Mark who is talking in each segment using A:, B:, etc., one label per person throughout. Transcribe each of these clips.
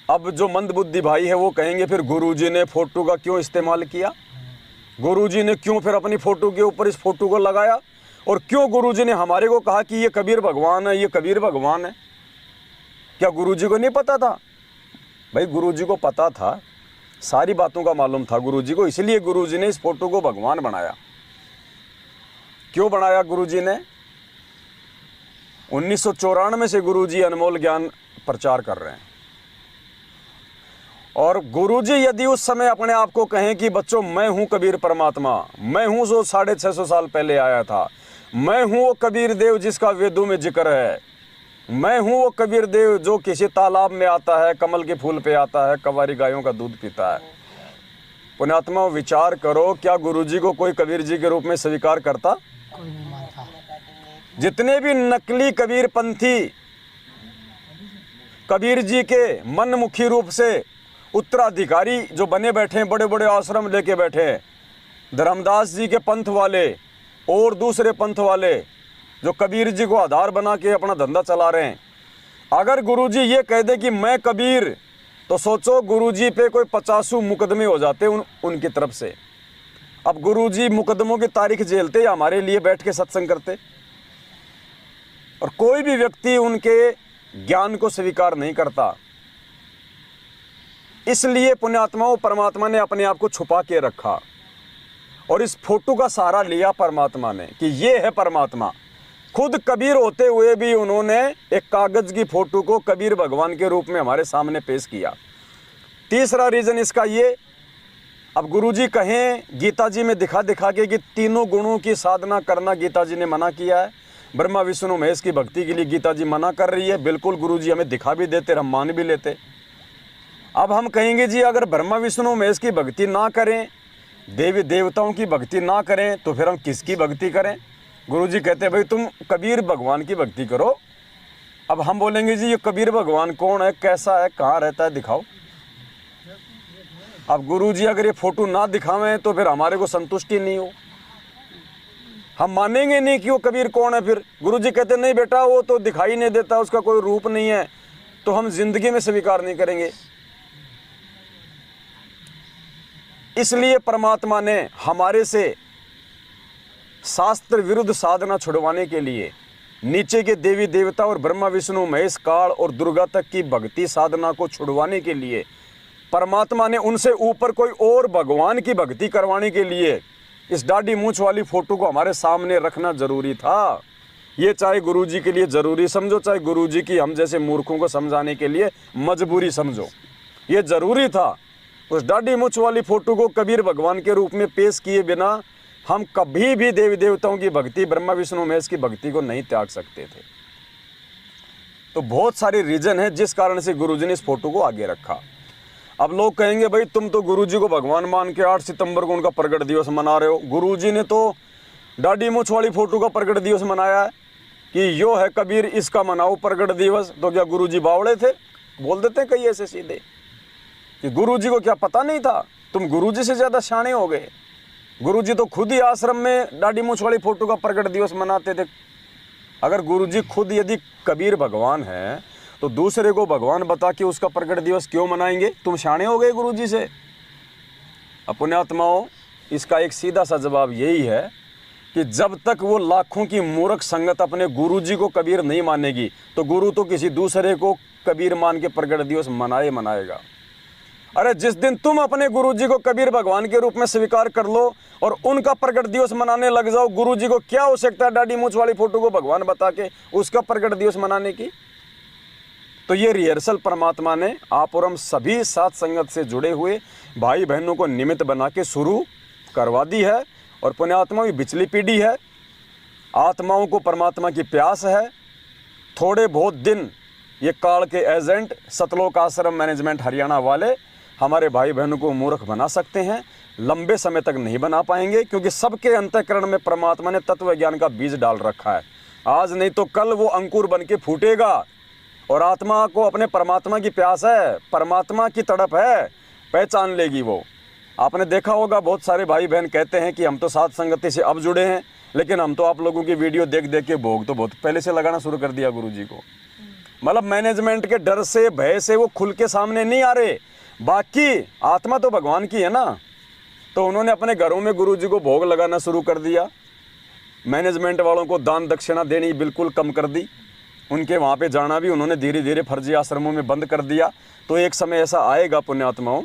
A: अब जो मंदबुद्धि भाई है वो कहेंगे फिर गुरुजी ने फोटो का क्यों इस्तेमाल किया, गुरुजी ने क्यों फिर अपनी फ़ोटो के ऊपर इस फोटो को लगाया, और क्यों गुरुजी ने हमारे को कहा कि ये कबीर भगवान है, ये कबीर भगवान है। क्या गुरुजी को नहीं पता था? भाई गुरुजी को पता था, सारी बातों का मालूम था गुरुजी को, इसलिए गुरुजी ने इस फोटो को भगवान बनाया। क्यों बनाया गुरुजी ने? 1994 से गुरुजी अनमोल ज्ञान प्रचार कर रहे हैं। और गुरुजी यदि उस समय अपने आप को कहें कि बच्चों मैं हूं कबीर परमात्मा, मैं हूं जो 650 साल पहले आया था, मैं हूं वो कबीर देव जिसका वेदों में जिक्र है, मैं हूं वो कबीर देव जो किसी तालाब में आता है, कमल के फूल पे आता है, कवारी गायों का दूध पीता है। पुण्यात्मा विचार करो, क्या गुरुजी को कोई कबीर जी के रूप में स्वीकार करता?
B: कोई नहीं मानता।
A: जितने भी नकली कबीर पंथी कबीर जी के मनमुखी रूप से उत्तराधिकारी जो बने बैठे हैं, बड़े बड़े आश्रम लेके बैठे हैं, धर्मदास जी के पंथ वाले और दूसरे पंथ वाले जो कबीर जी को आधार बना के अपना धंधा चला रहे हैं, अगर गुरुजी ये कह दे कि मैं कबीर, तो सोचो गुरुजी पे कोई 50 मुकदमे हो जाते उनकी तरफ से। अब गुरुजी मुकदमों की तारीख झेलते या हमारे लिए बैठ के सत्संग करते? और कोई भी व्यक्ति उनके ज्ञान को स्वीकार नहीं करता। इसलिए पुण्यात्माओं परमात्मा ने अपने आप को छुपा के रखा और इस फोटो का सहारा लिया परमात्मा ने कि ये है परमात्मा। खुद कबीर होते हुए भी उन्होंने एक कागज की फोटो को कबीर भगवान के रूप में हमारे सामने पेश किया। तीसरा रीजन इसका ये, अब गुरुजी कहें गीता जी में दिखा दिखा के कि तीनों गुणों की साधना करना गीता जी ने मना किया है, ब्रह्मा विष्णु महेश की भक्ति के लिए गीता जी मना कर रही है। बिल्कुल गुरुजी हमें दिखा भी देते, हम मान भी लेते। अब हम कहेंगे जी अगर ब्रह्मा विष्णु महेश की भक्ति ना करें, देवी देवताओं की भक्ति ना करें, तो फिर हम किसकी भक्ति करें? गुरुजी कहते हैं भाई तुम कबीर भगवान की भक्ति करो। अब हम बोलेंगे जी ये कबीर भगवान कौन है, कैसा है, कहाँ रहता है, दिखाओ। अब गुरुजी अगर ये फोटो ना दिखावें तो फिर हमारे को संतुष्टि नहीं हो, हम मानेंगे नहीं कि वो कबीर कौन है। फिर गुरुजी कहते नहीं बेटा वो तो दिखाई नहीं देता, उसका कोई रूप नहीं है, तो हम जिंदगी में स्वीकार नहीं करेंगे। इसलिए परमात्मा ने हमारे से शास्त्र विरुद्ध साधना छुड़वाने के लिए नीचे के देवी देवता और ब्रह्मा विष्णु महेश काल और दुर्गा तक की भक्ति साधना को छुड़वाने के लिए परमात्मा ने उनसे ऊपर कोई और भगवान की भक्ति करवाने के लिए इस दाढ़ी मूंछ वाली फोटो को हमारे सामने रखना जरूरी था। ये चाहे गुरुजी के लिए जरूरी समझो, चाहे गुरुजी की हम जैसे मूर्खों को समझाने के लिए मजबूरी समझो, ये जरूरी था। उस दाढ़ी मूंछ वाली फोटो को कबीर भगवान के रूप में पेश किए बिना हम कभी भी देवी देवताओं की भक्ति, ब्रह्मा विष्णु महेश की भक्ति को नहीं त्याग सकते थे। तो बहुत सारे रीजन है जिस कारण से गुरुजी ने इस फोटो को आगे रखा। अब लोग कहेंगे भाई तुम तो गुरुजी को भगवान मान के 8 सितंबर को उनका प्रगट दिवस मना रहे हो। गुरुजी ने तो दाढ़ी मूंछ वाली फोटो का प्रगट दिवस मनाया है कि यो है कबीर, इसका मनाओ प्रगट दिवस। तो क्या गुरुजी बावड़े थे? बोल देते कई ऐसे सीधे कि गुरुजी को क्या पता नहीं था, तुम गुरुजी से ज़्यादा शाणे हो गए। गुरुजी तो खुद ही आश्रम में दाढ़ी मूंछ वाली फोटो का प्रगट दिवस मनाते थे। अगर गुरुजी खुद यदि कबीर भगवान है तो दूसरे को भगवान बता के उसका प्रगट दिवस क्यों मनाएंगे? तुम शाणे हो गए गुरुजी से। पुण्यात्माओं इसका एक सीधा सा जवाब यही है कि जब तक वो लाखों की मूर्ख संगत अपने गुरुजी को कबीर नहीं मानेगी तो गुरु तो किसी दूसरे को कबीर मान के प्रगट दिवस मनाएगा। अरे जिस दिन तुम अपने गुरुजी को कबीर भगवान के रूप में स्वीकार कर लो और उनका प्रगट दिवस मनाने लग जाओ, गुरुजी को क्या आवश्यकता है दाढ़ी मूंछ वाली फोटो को भगवान बता के उसका प्रगट दिवस मनाने की? तो ये रिहर्सल परमात्मा ने आप और हम सभी साथ संगत से जुड़े हुए भाई बहनों को निमित्त बना के शुरू करवा दी है। और पुण्यात्मा भी बिचली पीढ़ी है, आत्माओं को परमात्मा की प्यास है। थोड़े बहुत दिन ये काल के एजेंट सतलोक आश्रम मैनेजमेंट हरियाणा वाले हमारे भाई बहनों को मूर्ख बना सकते हैं, लंबे समय तक नहीं बना पाएंगे, क्योंकि सबके अंतःकरण में परमात्मा ने तत्व ज्ञान का बीज डाल रखा है। आज नहीं तो कल वो अंकुर बन के फूटेगा और आत्मा को अपने परमात्मा की प्यास है, परमात्मा की तड़प है, पहचान लेगी वो। आपने देखा होगा बहुत सारे भाई बहन कहते हैं कि हम तो साथ संगति से अब जुड़े हैं, लेकिन हम तो आप लोगों की वीडियो देख देख के भोग तो बहुत पहले से लगाना शुरू कर दिया गुरुजी को। मतलब मैनेजमेंट के डर से, भय से वो खुल के सामने नहीं आ रहे। बाकी आत्मा तो भगवान की है ना। तो उन्होंने अपने घरों में गुरुजी को भोग लगाना शुरू कर दिया। मैनेजमेंट वालों को दान दक्षिणा देनी बिल्कुल कम कर दी। उनके वहाँ पे जाना भी उन्होंने धीरे धीरे फर्जी आश्रमों में बंद कर दिया। तो एक समय ऐसा आएगा पुण्यात्माओं,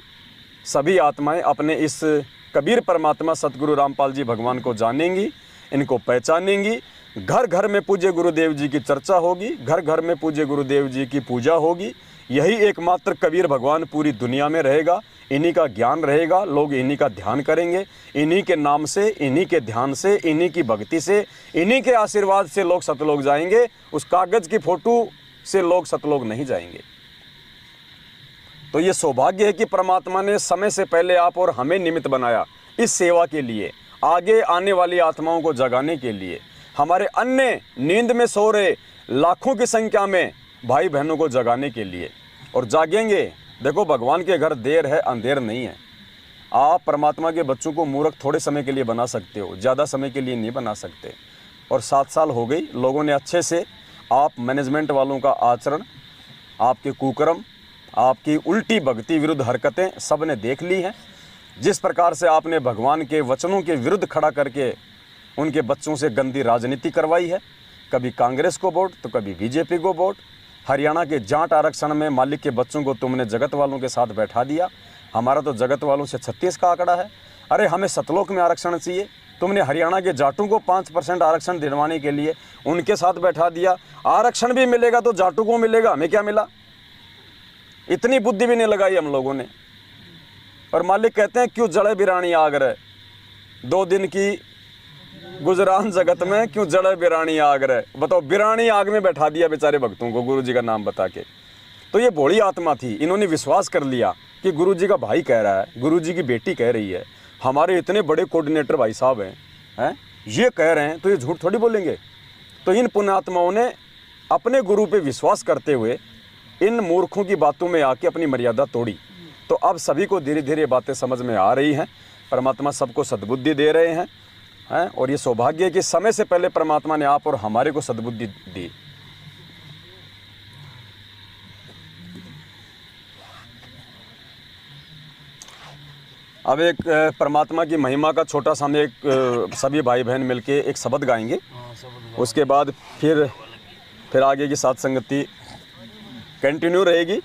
A: सभी आत्माएं अपने इस कबीर परमात्मा सतगुरु रामपाल जी भगवान को जानेंगी, इनको पहचानेंगी। घर घर में पूज्य गुरुदेव जी की चर्चा होगी, घर घर में पूज्य गुरुदेव जी की पूजा होगी। यही एकमात्र कबीर भगवान पूरी दुनिया में रहेगा। इन्हीं का ज्ञान रहेगा, लोग इन्हीं का ध्यान करेंगे। इन्हीं के नाम से, इन्हीं के ध्यान से, इन्हीं की भक्ति से, इन्हीं के आशीर्वाद से लोग सतलोक जाएंगे। उस कागज़ की फोटो से लोग सतलोक नहीं जाएंगे। तो ये सौभाग्य है कि परमात्मा ने समय से पहले आप और हमें निमित्त बनाया इस सेवा के लिए, आगे आने वाली आत्माओं को जगाने के लिए, हमारे अन्य नींद में सो रहे लाखों की संख्या में भाई बहनों को जगाने के लिए। और जागेंगे। देखो, भगवान के घर देर है अंधेर नहीं है। आप परमात्मा के बच्चों को मूर्ख थोड़े समय के लिए बना सकते हो, ज़्यादा समय के लिए नहीं बना सकते। और 7 साल हो गई, लोगों ने अच्छे से आप मैनेजमेंट वालों का आचरण, आपके कुकर्म, आपकी उल्टी भक्ति विरुद्ध हरकतें सब ने देख ली हैं। जिस प्रकार से आपने भगवान के वचनों के विरुद्ध खड़ा करके उनके बच्चों से गंदी राजनीति करवाई है। कभी कांग्रेस को वोट तो कभी बीजेपी को वोट। हरियाणा के जाट आरक्षण में मालिक के बच्चों को तुमने जगत वालों के साथ बैठा दिया। हमारा तो जगत वालों से 36 का आंकड़ा है। अरे हमें सतलोक में आरक्षण चाहिए, तुमने हरियाणा के जाटों को 5% आरक्षण दिलवाने के लिए उनके साथ बैठा दिया। आरक्षण भी मिलेगा तो जाटों को मिलेगा, हमें क्या मिला? इतनी बुद्धि भी नहीं लगाई हम लोगों ने। और मालिक कहते हैं क्यों जड़े बिरानी आग रहे, 2 दिन की गुजरान जगत में क्यों जड़े बिरानी आग रहे। बताओ, बिरानी आग में बैठा दिया बेचारे भक्तों को गुरु जी का नाम बता के। तो ये भोली आत्मा थी, इन्होंने विश्वास कर लिया कि गुरु जी का भाई कह रहा है, गुरु जी की बेटी कह रही है, हमारे इतने बड़े कोऑर्डिनेटर भाई साहब हैं, ये कह रहे हैं तो ये झूठ थोड़ी बोलेंगे। तो इन पुण्यात्माओं ने अपने गुरु पे विश्वास करते हुए इन मूर्खों की बातों में आके अपनी मर्यादा तोड़ी। तो अब सभी को धीरे धीरे बातें समझ में आ रही हैं। परमात्मा सबको सद्बुद्धि दे रहे हैं, और ये सौभाग्य है कि समय से पहले परमात्मा ने आप और हमारे को सद्बुद्धि दी। अब एक परमात्मा की महिमा का छोटा सा हम एक सभी भाई बहन मिलके एक शब्द गाएंगे। उसके बाद फिर आगे की साथ संगति कंटिन्यू रहेगी।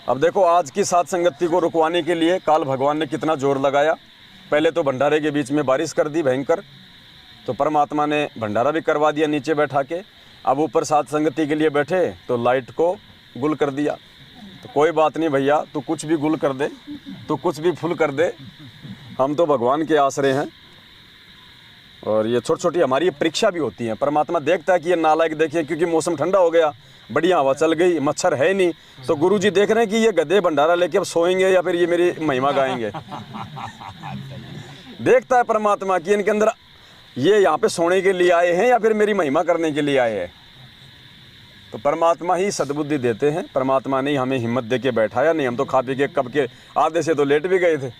A: अब देखो, आज की साथ संगति को रुकवाने के लिए काल भगवान ने कितना जोर लगाया। पहले तो भंडारे के बीच में बारिश कर दी भयंकर, तो परमात्मा ने भंडारा भी करवा दिया नीचे बैठा के। अब ऊपर साथ संगति के लिए बैठे तो लाइट को गुल कर दिया। तो कोई बात नहीं भैया, तू कुछ भी गुल कर दे, तू कुछ भी फुल कर दे, हम तो भगवान के आसरे हैं। और ये छोटी छोटी हमारी परीक्षा भी होती है। परमात्मा देखता है कि ये नालायक देखिए, क्योंकि मौसम ठंडा हो गया, बढ़िया हवा चल गई, मच्छर है नहीं, तो गुरुजी देख रहे हैं कि ये गधे भंडारा लेके अब सोएंगे या फिर ये मेरी महिमा गाएंगे। देखता है परमात्मा कि इनके अंदर ये यहाँ पे सोने के लिए आए हैं या फिर मेरी महिमा करने के लिए आए हैं। तो परमात्मा ही सद्बुद्धि देते हैं। परमात्मा ने हमें हिम्मत दे के बैठाया, नहीं हम तो खा पी के कब के आधे से तो लेट भी गए थे।